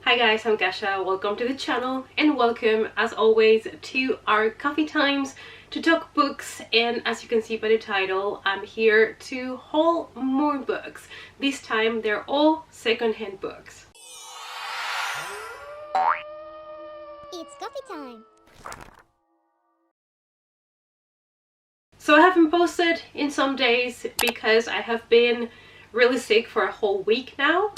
Hi guys, I'm Gasha. Welcome to the channel and welcome as always to our coffee times to talk books. And as you can see by the title, I'm here to haul more books. This time they're all secondhand books. It's coffee time. So I haven't posted in some days because I have been really sick for a whole week now.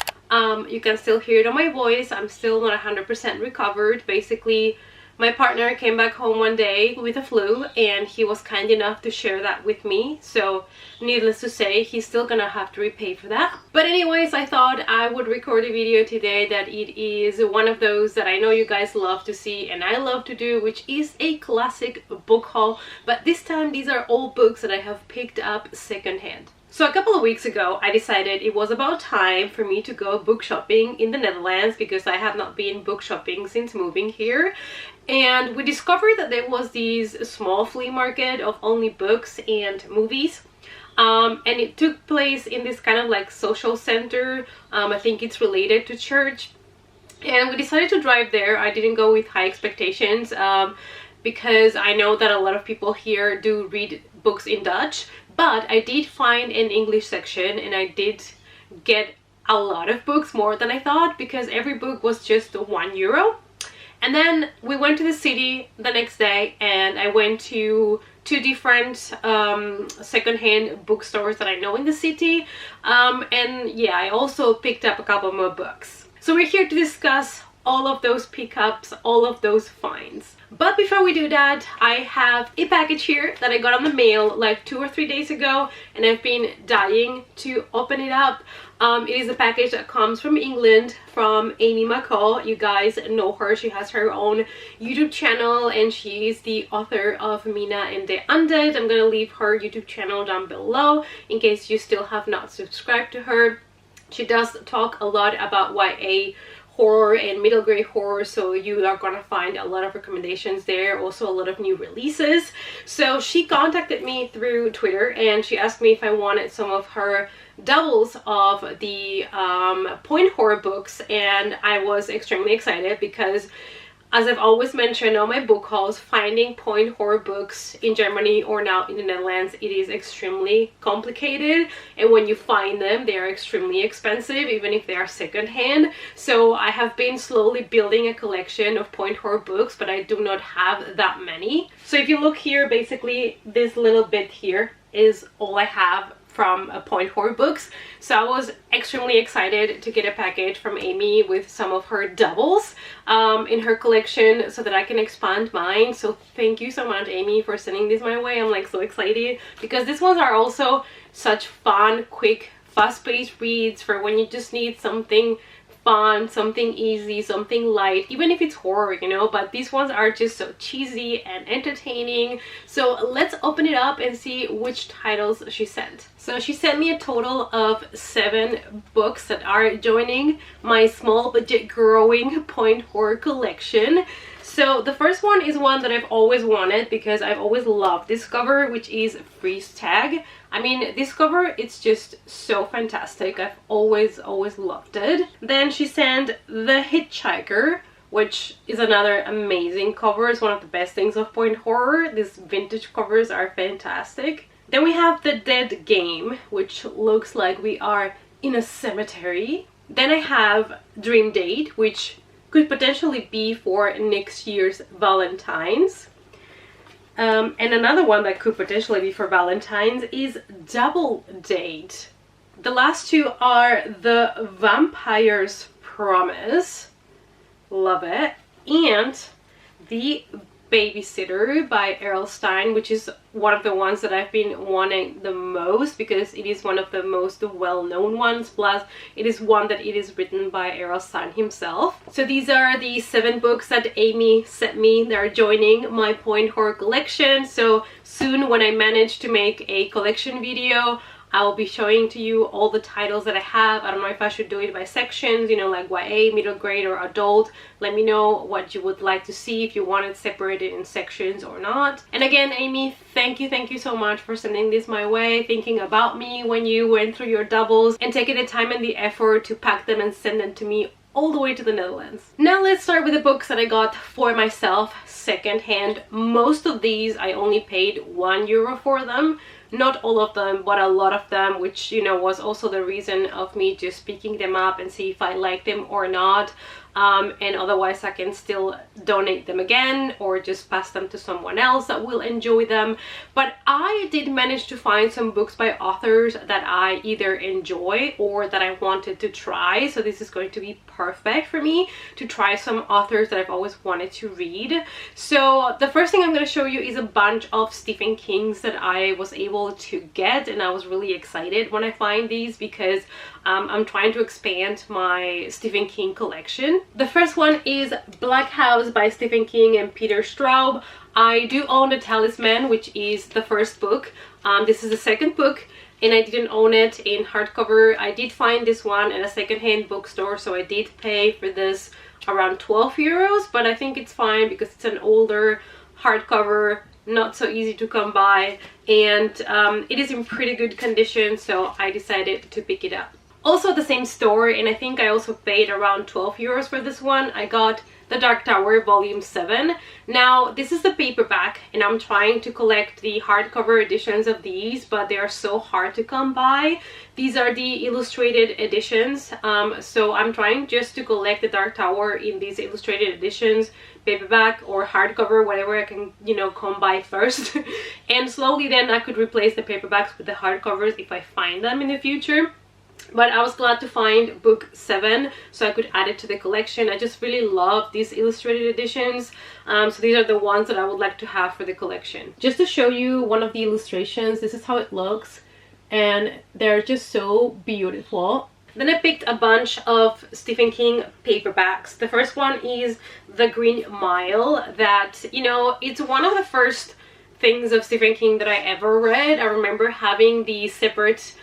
You can still hear it on my voice. I'm still not 100% recovered. Basically, my partner came back home one day with a flu and he was kind enough to share that with me. So needless to say, he's still gonna have to repay for that. But anyways, I thought I would record a video today that it is one of those that I know you guys love to see and I love to do, which is a classic book haul. But this time, these are all books that I have picked up secondhand. So a couple of weeks ago, I decided it was about time for me to go book shopping in the Netherlands because I have not been book shopping since moving here. And we discovered that there was this small flea market of only books and movies. And it took place in this kind of like social center. I think it's related to church. And we decided to drive there. I didn't go with high expectations because I know that a lot of people here do read books in Dutch. But I did find an English section and I did get a lot of books, more than I thought, because every book was just €1. And then we went to the city the next day and I went to two different secondhand bookstores that I know in the city. And yeah, I also picked up a couple more books. So we're here to discuss all of those pickups, all of those finds. But before we do that, I have a package here that I got on the mail like 2 or 3 days ago and I've been dying to open it up. It is a package that comes from England from Amy McCall. You guys know her. She has her own YouTube channel and she is the author of Mina and the Undead. I'm gonna leave her YouTube channel down below in case you still have not subscribed to her. She does talk a lot about YA horror and middle grade horror, so you are gonna find a lot of recommendations there, also a lot of new releases. So she contacted me through Twitter and she asked me if I wanted some of her doubles of the point horror books, and I was extremely excited because, as I've always mentioned on my book hauls, finding point horror books in Germany or now in the Netherlands, it is extremely complicated, and when you find them, they are extremely expensive, even if they are secondhand. So I have been slowly building a collection of point horror books, but I do not have that many. So if you look here, basically this little bit here is all I have from point horror books. So I was extremely excited to get a package from Amy with some of her doubles in her collection so that I can expand mine. So thank you so much, Amy, for sending this my way. I'm like so excited because these ones are also such fun, quick, fast-paced reads for when you just need something fun, something easy, something light, even if it's horror, you know. But these ones are just so cheesy and entertaining. So let's open it up and see which titles she sent. So she sent me a total of 7 books that are joining my small budget growing point horror collection. So the first one is one that I've always wanted because I've always loved this cover, which is Freeze Tag. I mean, this cover, it's just so fantastic. I've always loved it. Then she sent The Hitchhiker, which is another amazing cover. It's one of the best things of point horror. These vintage covers are fantastic. Then we have The Dead Game, which looks like we are in a cemetery. Then I have Dream Date, which could potentially be for next year's Valentine's. And another one that could potentially be for Valentine's is Double Date. The last two are The Vampire's Promise. Love it. And The Babysitter by Errol Stein, which is one of the ones that I've been wanting the most because it is one of the most well-known ones, plus it is one that it is written by Errol Stein himself. So these are the 7 books that Amy sent me. They're joining my point horror collection. So soon, when I manage to make a collection video, I will be showing to you all the titles that I have. I don't know if I should do it by sections, you know, like YA, middle grade, or adult. Let me know what you would like to see, if you want it separated in sections or not. And again, Amy, thank you so much for sending this my way, thinking about me when you went through your doubles, and taking the time and the effort to pack them and send them to me all the way to the Netherlands. Now let's start with the books that I got for myself secondhand. Most of these I only paid €1 for them. Not all of them, but a lot of them, which, you know, was also the reason of me just picking them up and see if I like them or not. And otherwise I can still donate them again or just pass them to someone else that will enjoy them. But I did manage to find some books by authors that I either enjoy or that I wanted to try. So this is going to be perfect for me to try some authors that I've always wanted to read. So the first thing I'm going to show you is a bunch of Stephen King's that I was able to get, and I was really excited when I find these because I'm trying to expand my Stephen King collection. The first one is Black House by Stephen King and Peter Straub. I do own The Talisman, which is the first book. This is the second book, and I didn't own it in hardcover. I did find this one at a secondhand bookstore, so I did pay for this around €12, but I think it's fine because it's an older hardcover, not so easy to come by, and it is in pretty good condition, so I decided to pick it up. Also the same store, and I think I also paid around €12 for this one. I got The Dark Tower Volume 7. Now this is the paperback, and I'm trying to collect the hardcover editions of these, but they are so hard to come by. These are the illustrated editions, so I'm trying just to collect The Dark Tower in these illustrated editions, paperback or hardcover, whatever I can, you know, come by first. And slowly then I could replace the paperbacks with the hardcovers if I find them in the future. But I was glad to find book 7 so I could add it to the collection. I just really love these illustrated editions, so these are the ones that I would like to have for the collection. Just to show you one of the illustrations, this is how it looks, and they're just so beautiful. Then I picked a bunch of Stephen King paperbacks. The first one is The Green Mile, that, you know, it's one of the first things of Stephen King that I ever read. I remember having the separate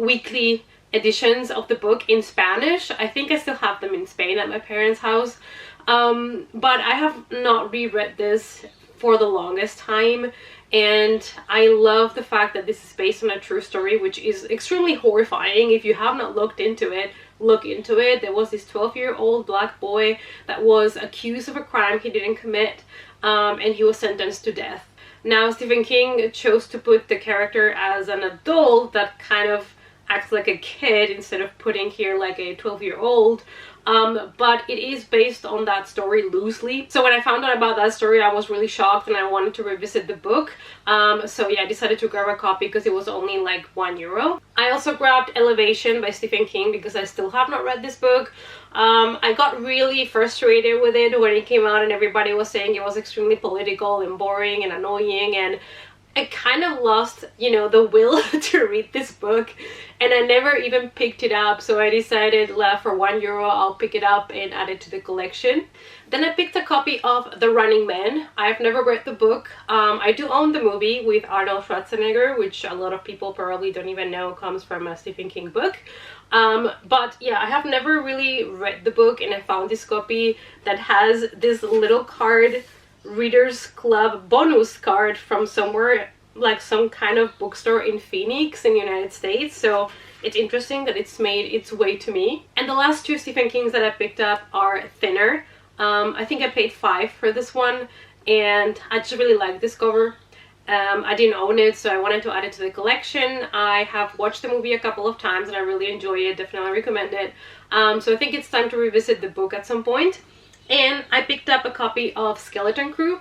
weekly editions of the book in Spanish. I think I still have them in Spain at my parents' house, but I have not reread this for the longest time, and I love the fact that this is based on a true story, which is extremely horrifying. If you have not looked into it, look into it. There was this 12-year-old black boy that was accused of a crime he didn't commit, and he was sentenced to death. Now Stephen King chose to put the character as an adult that kind of acts like a kid instead of putting here like a 12-year-old, but it is based on that story loosely. So when I found out about that story, I was really shocked and I wanted to revisit the book. So yeah, I decided to grab a copy because it was only like €1. I also grabbed Elevation by Stephen King because I still have not read this book. I got really frustrated with it when it came out and everybody was saying it was extremely political and boring and annoying, and I kind of lost, you know, the will to read this book, and I never even picked it up. So I decided for €1 I'll pick it up and add it to the collection. Then I picked a copy of The Running Man. I've never read the book. I do own the movie with Arnold Schwarzenegger, which a lot of people probably don't even know comes from a Stephen King book. But yeah, I have never really read the book, and I found this copy that has this little card, Readers Club bonus card from somewhere, like some kind of bookstore in Phoenix in the United States. So it's interesting that it's made its way to me. And the last two Stephen Kings that I picked up are Thinner. I think I paid $5 for this one, and I just really like this cover. I didn't own it, so I wanted to add it to the collection. I have watched the movie a couple of times and I really enjoy it, definitely recommend it. So I think it's time to revisit the book at some point. And I picked up a copy of Skeleton Crew,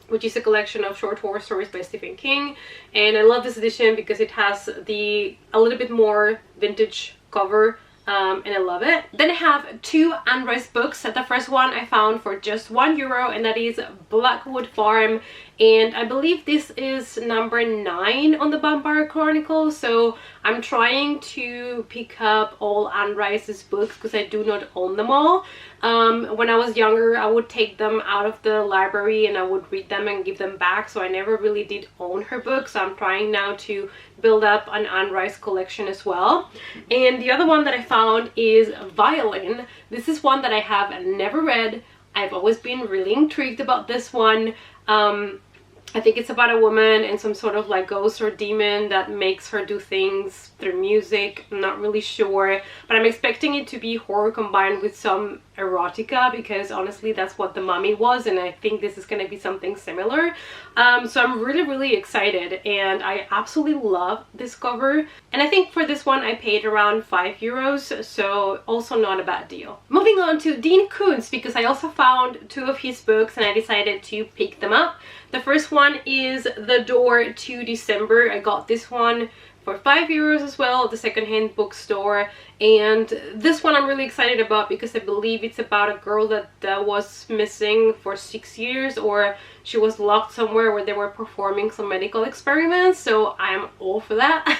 which is a collection of short horror stories by Stephen King, and I love this edition because it has a little bit more vintage cover, and I love it. Then I have two Anne Rice books. The first one I found for just €1, and that is Blackwood Farm, and I believe this is number 9 on the Vampire Chronicles. So I'm trying to pick up all Anne Rice's books because I do not own them all. When I was younger, I would take them out of the library and I would read them and give them back, so I never really did own her books. So I'm trying now to build up an Anne Rice collection as well. And the other one that I found is Violin. This is one that I have never read. I've always been really intrigued about this one. I think it's about a woman and some sort of like ghost or demon that makes her do things through music. I'm not really sure, but I'm expecting it to be horror combined with some erotica, because honestly that's what The Mummy was, and I think this is going to be something similar. So I'm really excited, and I absolutely love this cover, and I think for this one I paid around €5, so also not a bad deal. Moving on to Dean Koons, because I also found 2 of his books and I decided to pick them up. The first one is The Door to December. I got this one for €5 as well at the secondhand bookstore, and this one I'm really excited about because I believe it's about a girl that was missing for 6 years, or she was locked somewhere where they were performing some medical experiments, so I'm all for that.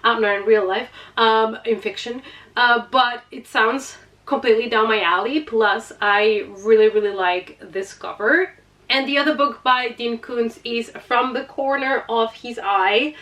I'm not in real life, in fiction, but it sounds completely down my alley, plus I really like this cover. And the other book by Dean Koons is From the Corner of His Eye.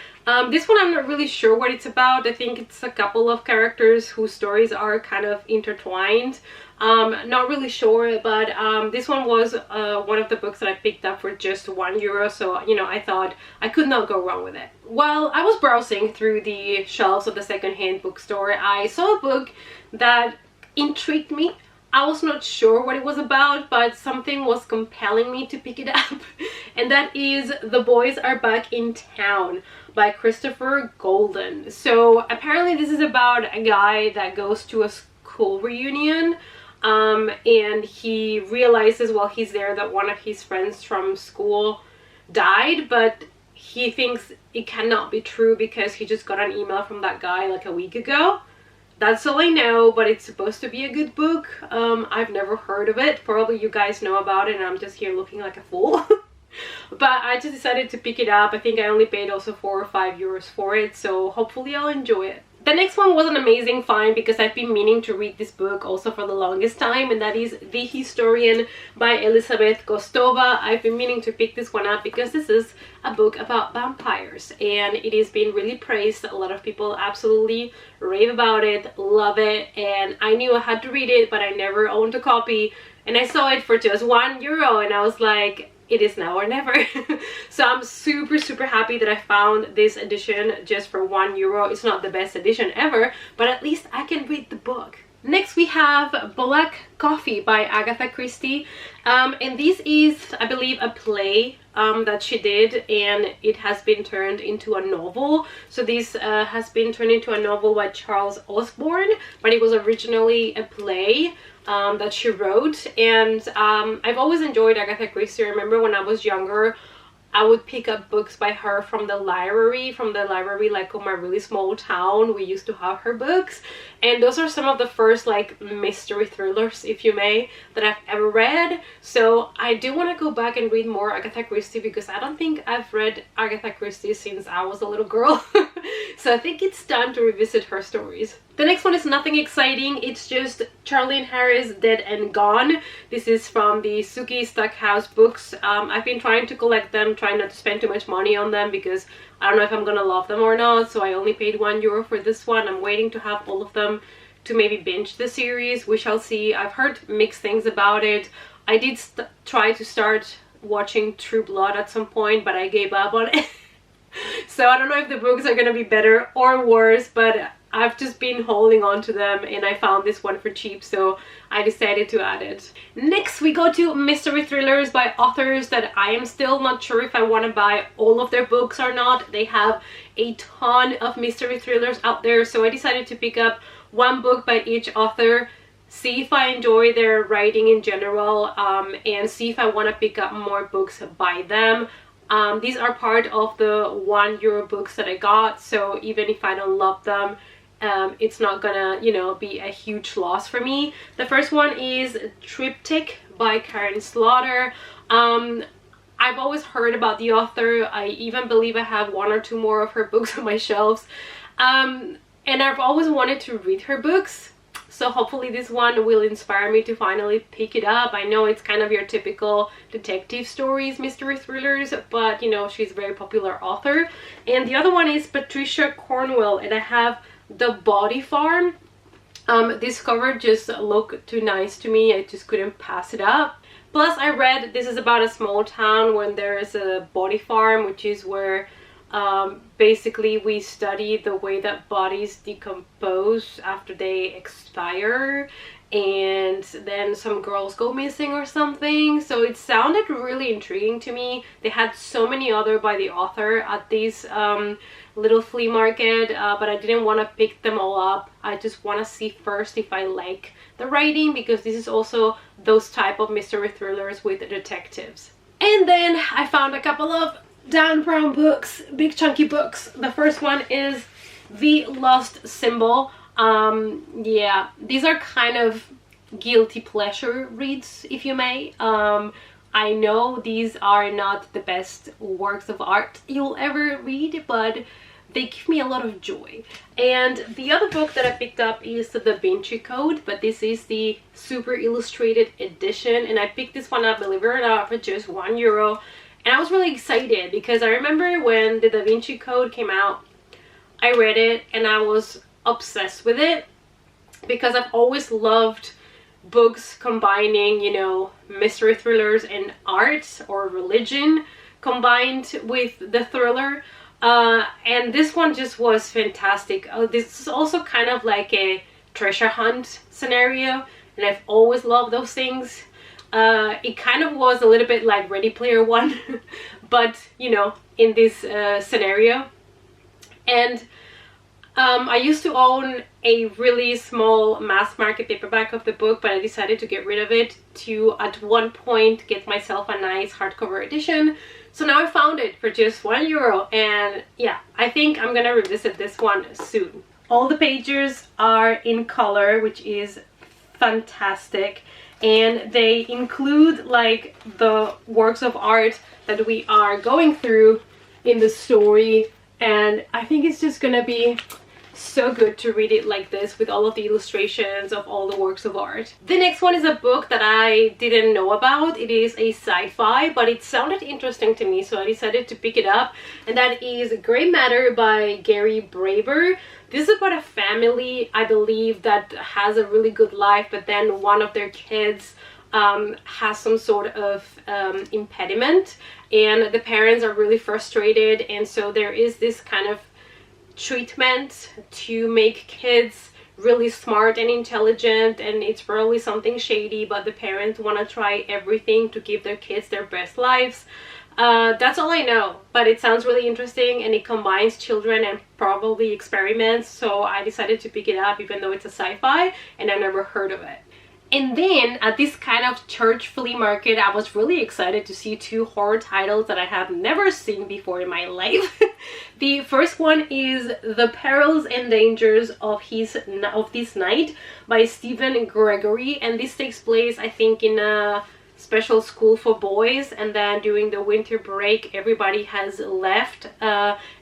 This one I'm not really sure what it's about. I think it's a couple of characters whose stories are kind of intertwined. Not really sure, but this one was one of the books that I picked up for just €1, so you know, I thought I could not go wrong with it. While I was browsing through the shelves of the secondhand bookstore, I saw a book that intrigued me. I was not sure what it was about, but something was compelling me to pick it up, and that is The Boys Are Back in Town by Christopher Golden. So apparently this is about a guy that goes to a school reunion, and he realizes while he's there that one of his friends from school died, but he thinks it cannot be true because he just got an email from that guy like a week ago. That's all I know, but it's supposed to be a good book. I've never heard of it. Probably you guys know about it and I'm just here looking like a fool. But I just decided to pick it up. I think I only paid also €4 or €5 for it, so hopefully I'll enjoy it. The next one was an amazing find because I've been meaning to read this book also for the longest time, and that is The Historian by Elizabeth Kostova. I've been meaning to pick this one up because this is a book about vampires and it is being really praised. A lot of people absolutely rave about it, love it, and I knew I had to read it, but I never owned a copy, and I saw it for just €1 and I was like, it is now or never. So I'm super happy that I found this edition just for €1. It's not the best edition ever, but at least I can read the book. Next we have Black Coffee by Agatha Christie, and this is, I believe, a play that she did, and it has been turned into a novel. So this has been turned into a novel by Charles Osborne, but it was originally a play that she wrote, and I've always enjoyed Agatha Christie. I remember when I was younger, I would pick up books by her from the library like on my really small town. We used to have her books, and those are some of the first like mystery thrillers, if you may, that I've ever read. So I do want to go back and read more Agatha Christie because I don't think I've read Agatha Christie since I was a little girl. So I think it's time to revisit her stories. The next one is nothing exciting. It's just Charlene Harris, Dead and Gone. This is from the Suki Stackhouse books. I've been trying to collect them, trying not to spend too much money on them because I don't know if I'm gonna love them or not, so I only paid €1 for this one. I'm waiting to have all of them to maybe binge the series. We shall see. I've heard mixed things about it. I did try to start watching True Blood at some point, but I gave up on it. So I don't know if the books are gonna be better or worse, but I've just been holding on to them and I found this one for cheap, so I decided to add it. Next we go to mystery thrillers by authors that I am still not sure if I want to buy all of their books or not. They have a ton of mystery thrillers out there, so I decided to pick up one book by each author, see if I enjoy their writing in general, and see if I want to pick up more books by them. These are part of the €1 books that I got, so even if I don't love them, it's not gonna, you know, be a huge loss for me. The first one is Triptych by Karen Slaughter. I've always heard about the author. I even believe I have 1 or 2 more of her books on my shelves. And I've always wanted to read her books. So hopefully this one will inspire me to finally pick it up. I know it's kind of your typical detective stories, mystery thrillers, but you know, she's a very popular author. And the other one is Patricia Cornwell, and I have The Body Farm. This cover just looked too nice to me. I just couldn't pass it up. Plus I read this is about a small town when there is a body farm, which is where basically we study the way that bodies decompose after they expire, and then some girls go missing or something. So it sounded really intriguing to me. They had so many other by the author at this little flea market, but I didn't want to pick them all up. I just want to see first if I like the writing, because this is also those type of mystery thrillers with detectives. And then I found a couple of Dan Brown books, big chunky books. The first one is The Lost Symbol. Yeah, these are kind of guilty pleasure reads, if you may. I know these are not the best works of art you'll ever read, but they give me a lot of joy. And the other book that I picked up is the Da Vinci Code, but this is the super illustrated edition, and I picked this one up, believe it or not, for just €1. And I was really excited because I remember when the Da Vinci Code came out, I read it and I was obsessed with it, because I've always loved books combining, you know, mystery thrillers and art or religion combined with the thriller. And this one just was fantastic. This is also kind of like a treasure hunt scenario, and I've always loved those things. It kind of was a little bit like Ready Player One, but you know, in this scenario. And I used to own a really small mass market paperback of the book, but I decided to get rid of it to at one point get myself a nice hardcover edition. So now I found it for just €1, and yeah, I think I'm gonna revisit this one soon. All the pages are in color, which is fantastic, and they include like the works of art that we are going through in the story, and I think it's just gonna be so good to read it like this with all of the illustrations of all the works of art. The next one is a book that I didn't know about. It is a sci-fi, but it sounded interesting to me, so I decided to pick it up, and that is Grey Matter by Gary Braber. This is about a family, I believe, that has a really good life, but then one of their kids has some sort of impediment, and the parents are really frustrated, and so there is this kind of treatment to make kids really smart and intelligent, and it's probably something shady, but the parents want to try everything to give their kids their best lives. That's all I know, but it sounds really interesting, and it combines children and probably experiments, so I decided to pick it up even though it's a sci-fi and I've never heard of it. And then at this kind of church flea market, I was really excited to see two horror titles that I have never seen before in my life. The first one is The Perils and Dangers of This Night by Stephen Gregory, and this takes place, I think, in a special school for boys, and then during the winter break everybody has left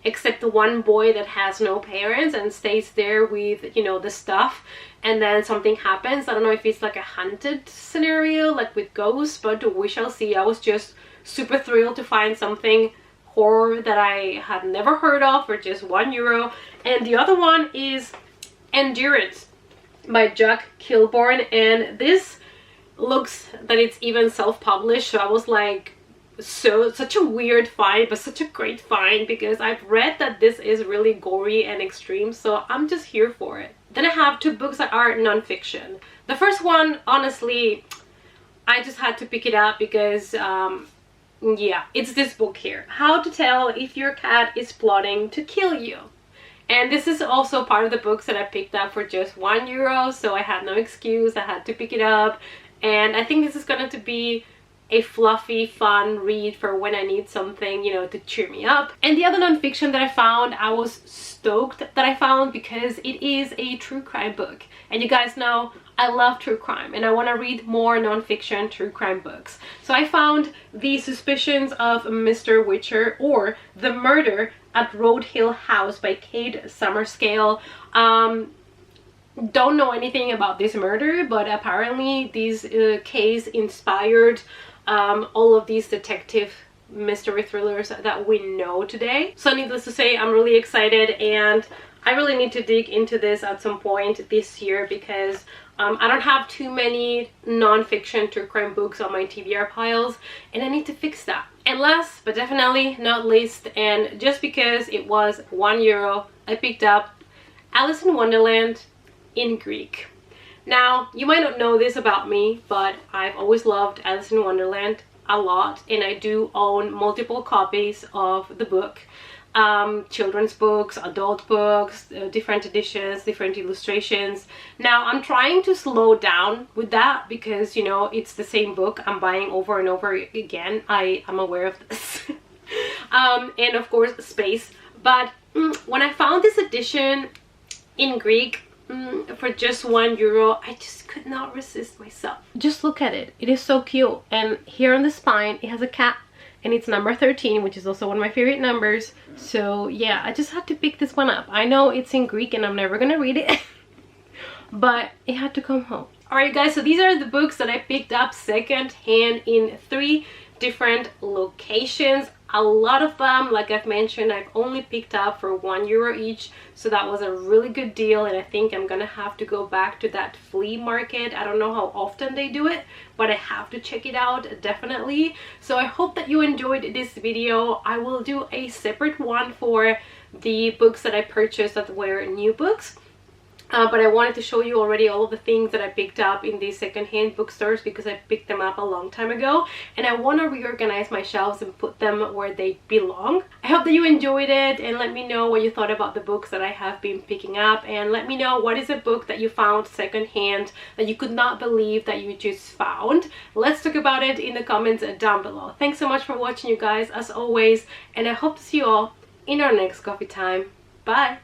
except the one boy that has no parents and stays there with, you know, the stuff, and then something happens. I don't know if it's like a haunted scenario like with ghosts, but we shall see. I was just super thrilled to find something horror that I had never heard of for just €1. And the other one is Endurance by Jack Kilborn, and this looks that it's even self-published, so I was like, such a weird find, but such a great find, because I've read that this is really gory and extreme, so I'm just here for it. Then I have two books that are non-fiction. The first one, honestly, I just had to pick it up because yeah, it's this book here, How to Tell If Your Cat is Plotting to Kill You. And this is also part of the books that I picked up for just €1, so I had no excuse, I had to pick it up. And I think this is going to be a fluffy, fun read for when I need something, you know, to cheer me up. And the other non-fiction that I found, I was stoked that I found, because it is a true crime book. And you guys know I love true crime, and I want to read more non-fiction true crime books. So I found The Suspicions of Mr. Witcher, or The Murder at Road Hill House by Kate Summerscale. Don't know anything about this murder, but apparently this case inspired all of these detective mystery thrillers that we know today. So needless to say, I'm really excited, and I really need to dig into this at some point this year, because I don't have too many non-fiction true crime books on my TBR piles, and I need to fix that. And last but definitely not least, and just because it was €1, I picked up Alice in Wonderland in Greek. Now, you might not know this about me, but I've always loved Alice in Wonderland a lot, and I do own multiple copies of the book. Children's books, adult books, different editions, different illustrations. Now I'm trying to slow down with that because, you know, it's the same book I'm buying over and over again. I'm aware of this. And of course space, but when I found this edition in Greek for just €1, I just could not resist myself. Just look at it, it is so cute. And here on the spine it has a cat, and it's number 13, which is also one of my favorite numbers. So yeah, I just had to pick this one up. I know it's in Greek and I'm never gonna read it, but it had to come home. Alright guys, so these are the books that I picked up second hand in 3 different locations. A lot of them, like I've mentioned, I've only picked up for €1 each, so that was a really good deal, and I think I'm gonna have to go back to that flea market. I don't know how often they do it, but I have to check it out definitely. So I hope that you enjoyed this video. I will do a separate one for the books that I purchased that were new books. But I wanted to show you already all of the things that I picked up in these secondhand bookstores because I picked them up a long time ago, and I want to reorganize my shelves and put them where they belong. I hope that you enjoyed it, and let me know what you thought about the books that I have been picking up, and let me know what is a book that you found secondhand that you could not believe that you just found. Let's talk about it in the comments down below. Thanks so much for watching, you guys, as always, and I hope to see you all in our next coffee time. Bye!